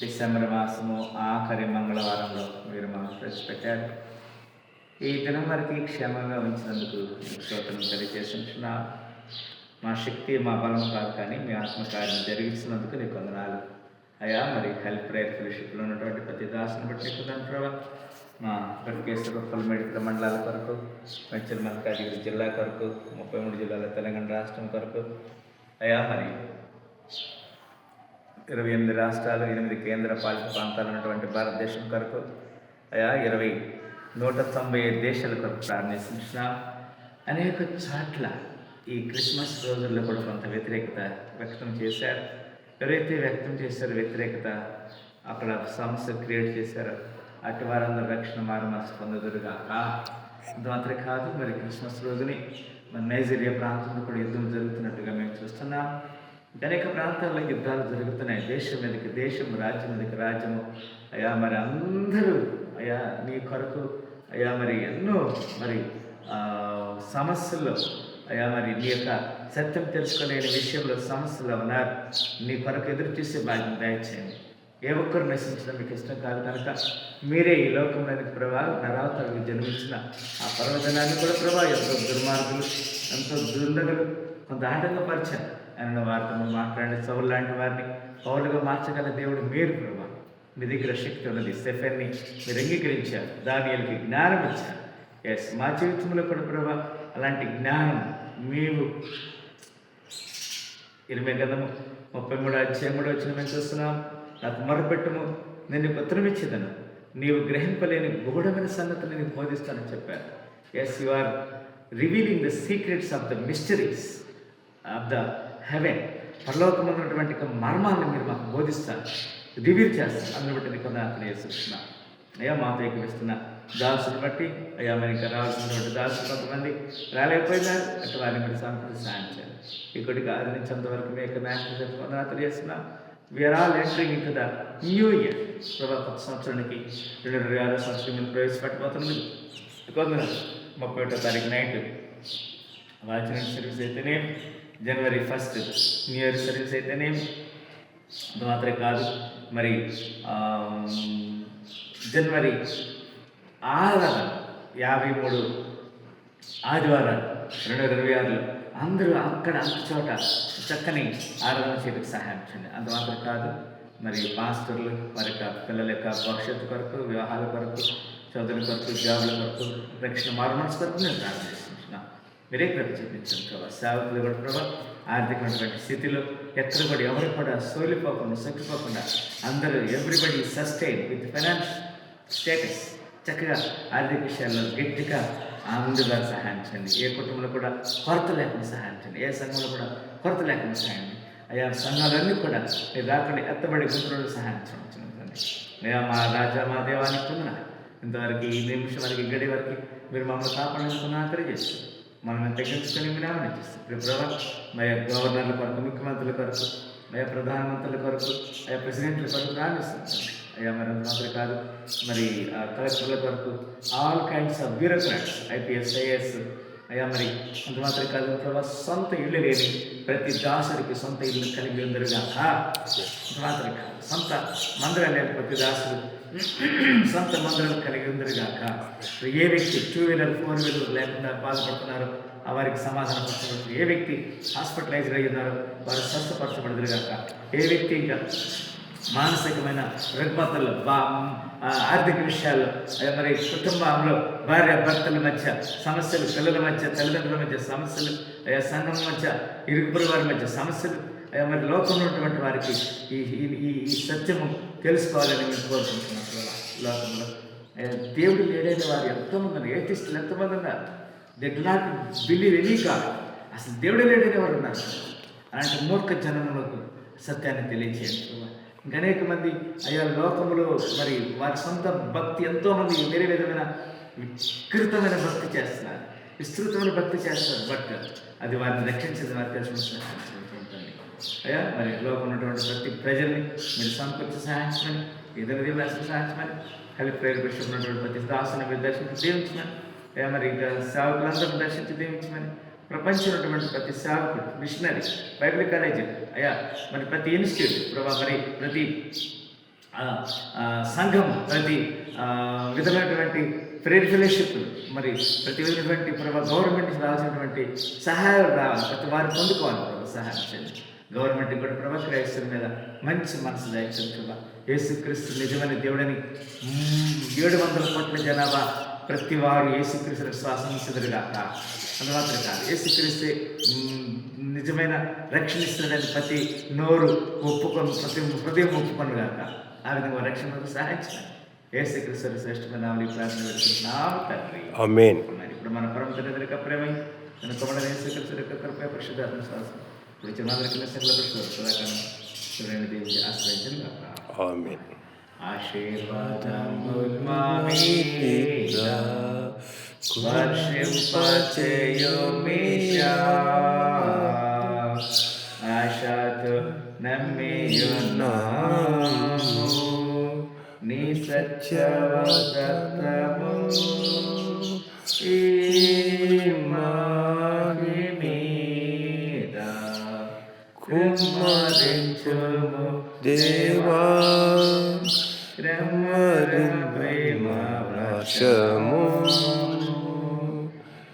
December మాసము ఆఖరి మంగళవారంలో మీరు మాకు ప్రవేశపెట్టారు. ఈ దినం వరకు క్షేమంగా ఉంచినందుకు స్తోత్రం తెలియజేస్తున్నా. మా శక్తి మా బలం కాదు, కానీ మీ ఆత్మకార్యం జరిగిస్తున్నందుకు నీకు వందనాలు అయ్యా. మరి హెల్ప్ ప్రేయర్ ఫెలోషిప్లో ఉన్నటువంటి ప్రతి దాసుని బట్టి ప్రభావ మా గడికేశ్వర మెడికల్ మండలాల కొరకు, వెంచర్ మల్కాజిగిరి జిల్లా కొరకు, 33 జిల్లాల తెలంగాణ రాష్ట్రం కొరకు అయ్యా, మరి 28 రాష్ట్రాలు, 8 కేంద్ర పాలిత ప్రాంతాలు ఉన్నటువంటి భారతదేశం కొరకు అయా 195 దేశాల కొరకు ప్రార్థిస్తున్నాం. అనేక చోట్ల ఈ క్రిస్మస్ రోజుల్లో కూడా కొంత వ్యతిరేకత వ్యక్తం చేశారు. ఎవరైతే వ్యక్తం చేశారో వ్యతిరేకత, అక్కడ సమస్య క్రియేట్ చేశారో అటు వారందరూ రక్షణ మారుమనసు పొందదురుగాక. మాత్రమే కాదు, మరి క్రిస్మస్ రోజుని మన నైజీరియా ప్రాంతంలో కూడా యుద్ధం జరుగుతున్నట్టుగా మేము చూస్తున్నాం. అనేక ప్రాంతాల్లో యుద్ధాలు జరుగుతున్నాయి. దేశం మీదకి దేశం, రాజ్యం మీదకి రాజ్యము అయ్యా. మరి అందరూ అయ్యా నీ కొరకు అయ్యా మరి ఎన్నో మరి సమస్యల్లో అయ్యా మరి నీ యొక్క సత్యం తెలుసుకోలేని విషయంలో సమస్యలు ఉన్నారు. నీ కొరకు ఎదురు చూసే భాగ్యం దయచేయండి. ఏ ఒక్కరు నశించడం మీకు ఇష్టం కాదు కనుక మీరే ఈ లోకంలోని ప్రభా నరావతలకు జన్మించిన ఆ పర్వదనాన్ని కూడా ప్రభా ఎంతో దుర్మార్గులు, ఎంతో దుర్నగలు కొంత ఆటంకపరిచారు. అన్న వారితో మాట్లాడే సౌలు లాంటి వారిని పౌలుగా మార్చగల దేవుడు మీరు ప్రభా. మీ దగ్గర శక్తి ఉన్నది. స్టెఫెన్ని మీరు అంగీకరించారు, దానియేలుకి జ్ఞానం ఇచ్చారు. ఎస్, మా జీవితంలో కూడా ప్రభా అలాంటి జ్ఞానం మేము 20 గంధము 33 అధ్యాయం 3 వచ్చిన మేము చూస్తున్నాం. నాకు మొరపెట్టుము, నేను ఉత్తరం ఇచ్చేదను, నీవు గ్రహింపలేని గూఢమైన సంగతులు నేను బోధిస్తానని చెప్పారు. Yes, you are revealing the secrets of the mysteries of the heaven. పరలోకంలో ఉన్నటువంటి మర్మాలను మీరు మాకు బోధిస్తారు, రివీల్ చేస్తారు. అందుని బట్టి నీకు వేస్తున్నా అయ్యా. మాతో ఎక్కిస్తున్న దాసుని బట్టి అయ్యా, మరి ఇంకా రావాల్సినటువంటి దాసులు కొంతమంది రాలేకపోయినారు. అటు వారిని మీరు సంపూర్తి సాయం చేయాలి. ఇక్కడికి ఆదరించేంతవరకు మీ యొక్క నాయకులు తెలియజేస్తున్నా. We are all entering into the new year. ప్రభా కొత్త సంవత్సరానికి 2026 సంవత్సరం మీరు ప్రవేశపెట్టబోతుంది. 31వ తారీఖు నైట్ వాచ్మెన్ సర్వీస్ అయితేనే, జనవరి 1 న్యూ ఇయర్ సర్వీస్ అయితేనే, అది మాత్రమే కాదు మరి జనవరి 6 53 ఆదివారాలు 2026లో అందరూ అక్కడ అంత చోట చక్కని ఆరాధన చేయడానికి సహాయం చేయండి. అంత మాత్రం కాదు, మరి మాస్టర్లు వారి యొక్క పిల్లల యొక్క భవిష్యత్తు కొరకు, వివాహాల కొరకు, చదువుల కొరకు, జాబుల కొరకు, రక్షణ మారుమనసు కొరకు నేను ప్రార్థిస్తున్నాను. మీరే కృప చూపించాను ప్రభావ. సేవకులు కూడా ప్రభావ ఆర్థికమైనటువంటి స్థితిలో ఎక్కడ కూడా ఎవరు కూడా సోలిపోకుండా, సొక్కిపోకుండా అందరూ everybody sustain with finance status, చక్కగా ఆర్థిక విషయాల్లో గట్టిగా అందుగా సహాయం చేయండి. ఏ కుటుంబంలో కూడా కొరత లేకుండా సహాయం చేయండి. ఏ సంఘంలో కూడా కొరత లేకుండా సహాయం చేయండి. అయ్యా సంఘాలన్నీ కూడా మీరు రాకుండా ఎత్తబడి గుంపులో సహాయం చేయండి. అయ్యా మా రాజా, మా దేవానికి పొందిన ఇంతవరకు ఈ నిమిషం వరకు గడి వరకు మీరు మమ్మల్ని కాపాడుకున్నా తెలియజేస్తారు. మనం తగ్గించుకొని విరామం ఇచ్చేస్తాం. ప్రభావ మా గవర్నర్ల కొరకు, ముఖ్యమంత్రుల కొరకు, అయ్యా ప్రధానమంత్రుల కొరకు, అయ్యా ప్రెసిడెంట్ల కొరకు ప్రారంభిస్తాం. అయ్యా మరి మాత్రమే కాదు, మరి కలెక్టర్ల కొరకు, all kinds of bureaucrats, IPS, IAS అయ్యా మరి అంత మాత్రమే కాదు ప్రభావ. సొంత ఇల్లు లేని ప్రతి దాసుడికి సొంత ఇల్లు కలిగి ఉందరుగాక. అంత మాత్రమే కాదు, సొంత మందిరం లేని ప్రతి దాసుడు సొంత మందిరాలు కలిగి ఉందరుగాక. ఏ వ్యక్తి 2 వీలర్ 4 వీలర్ లేకుండా బాధపడుతున్నారో ఆ వారికి సమాధానం పరచబడుతుంది. ఏ వ్యక్తి హాస్పిటలైజ్డ్ అయ్యి ఉన్నారో వారు స్వస్థపరచబడదురుగాక. ఏ వ్యక్తి ఇంకా మానసికమైన రుగ్మతల్లో, ఆర్థిక విషయాల్లో, మరి కుటుంబంలో భార్య భర్తల మధ్య సమస్యలు, పిల్లల మధ్య, తల్లిదండ్రుల మధ్య సమస్యలు, సంఘం మధ్య, ఇరుగుపొరుగు వారి మధ్య సమస్యలు, మరి లోకంలో ఉన్నటువంటి వారికి ఈ సత్యము తెలుసుకోవాలని మేము కోరుకుంటున్నాం. లోకంలో దేవుడు లేడైన వారు ఎంతోమంది ఉన్నారు. ఏథిస్టులు ఎంతమంది ఉన్నారు. They do not believe any God. అసలు దేవుడు లేడైన వారు ఉన్నారు. అలాంటి మూర్ఖ జనములకు సత్యాన్ని తెలియజేయండి. ఇంకా అనేక మంది అయ్యా లోకంలో మరి వారి సొంత భక్తి, ఎంతోమంది వేరే విధమైన వికృతమైన భక్తి చేస్తున్నారు, విస్తృతమైన భక్తి చేస్తారు. బట్ అది వారిని రక్షించేది వారు తెలుసుకుంటున్నారు. అయ్యా మరి లోకంలో ఉన్నటువంటి ప్రతి ప్రజల్ని మీరు సంపూర్తి సహాయించమని, ఏదైనా వ్యాసం సహాయించమని, కలిపి ప్రేరు విషయం ఉన్నటువంటి ప్రతి దాసుని మీరు దర్శించి దీవించమని, అయ్యా మరి ఇంకా సేవకులందరూ దర్శించి దీవించమని, ప్రపంచంలో ఉన్నటువంటి ప్రతి సేవకుడు, మిషనరీ, బైబిల్ కాలేజీ అయ్యా మరి ప్రతి ఇన్స్టిట్యూట్ ప్రభావ, మరి ప్రతి సంఘం ప్రతి విధమైనటువంటి ప్రేయర్ ఫెలోషిప్, మరి ప్రతి విధమైనటువంటి గవర్నమెంట్ నుంచి రావాల్సినటువంటి సహాయాలు రావాలి, ప్రతి వారు పొందుకోవాలి ప్రభు. సహాయం చేయండి. గవర్నమెంట్కి కూడా ప్రభు క్రైస్తవుల మీద మంచి మనసు దయచేయండి. యేసుక్రీస్తు నిజమైన దేవుడని 700 కోట్ల జనాభా ప్రతి వారు యేసుక్రీస్తు విశ్వాసం ఉంచుదురుగాక. అది మాత్రం కాదు, యేసుక్రీస్తే నిజమైన రక్షణ ఇస్తున్నదని ప్రతి నోరు ఒప్పుకొని, ప్రతి హృదయం ఒప్పుకొని గాక. ఆ విధంగా రక్షణకు సహాయించాలి. యేసుక్రీస్తు శ్రేష్టమైన నామములో ప్రార్థన పెడుతున్నాము తండ్రి. ఆమేన్. ఇప్పుడు మన పరమ తండ్రి యొక్క ప్రేమ, మన కుమారుడైన యేసుక్రీస్తు యొక్క కృప, పరిశుద్ధాత్మ సహవాసం ఇప్పుడు చిన్నదరికి సకల సదాకాలం చూడండి దేవునికి ఆశ్రయించను గాక. ఆమేన్. ఆశీర్వాదములు మా మీద వర్షింపచేయుమీశా, ఆశతో నమ్మియున్నాము నీ సత్యవచనము ఈ మాగి మీద కుమ్మరించుము దేవా, ప్రేమ వృక్షము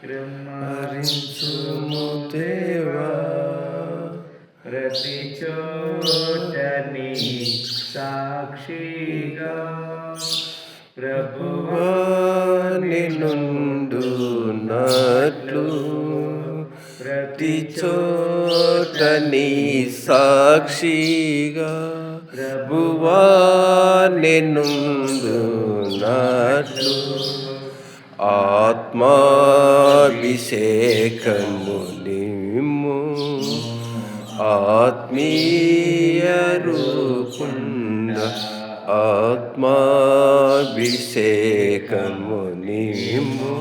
కృమ్మరించుము దేవా, ప్రతి చోట నీ సాక్షిగా ప్రభువా నిన్నుండునట్లు, ప్రతి చోట నీ సాక్షిగా ప్రభువా నిన్నుండునట్లు, ఆత్మాభిషేకము నిమ్ము, ఆత్మీయ రూపుండ, ఆత్మాభిషేకము నిమ్ము,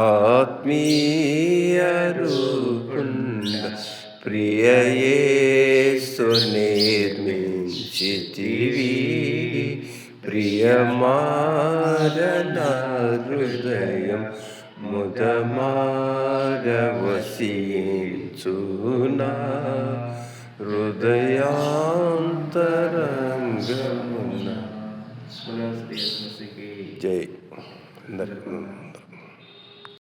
ఆత్మీయ రూపుండ, ప్రియ యేసు నిర్మించితివి, ప్రియమారన హృదయం ముదమారవసించునా, హృదయాంతరంగమున. జై.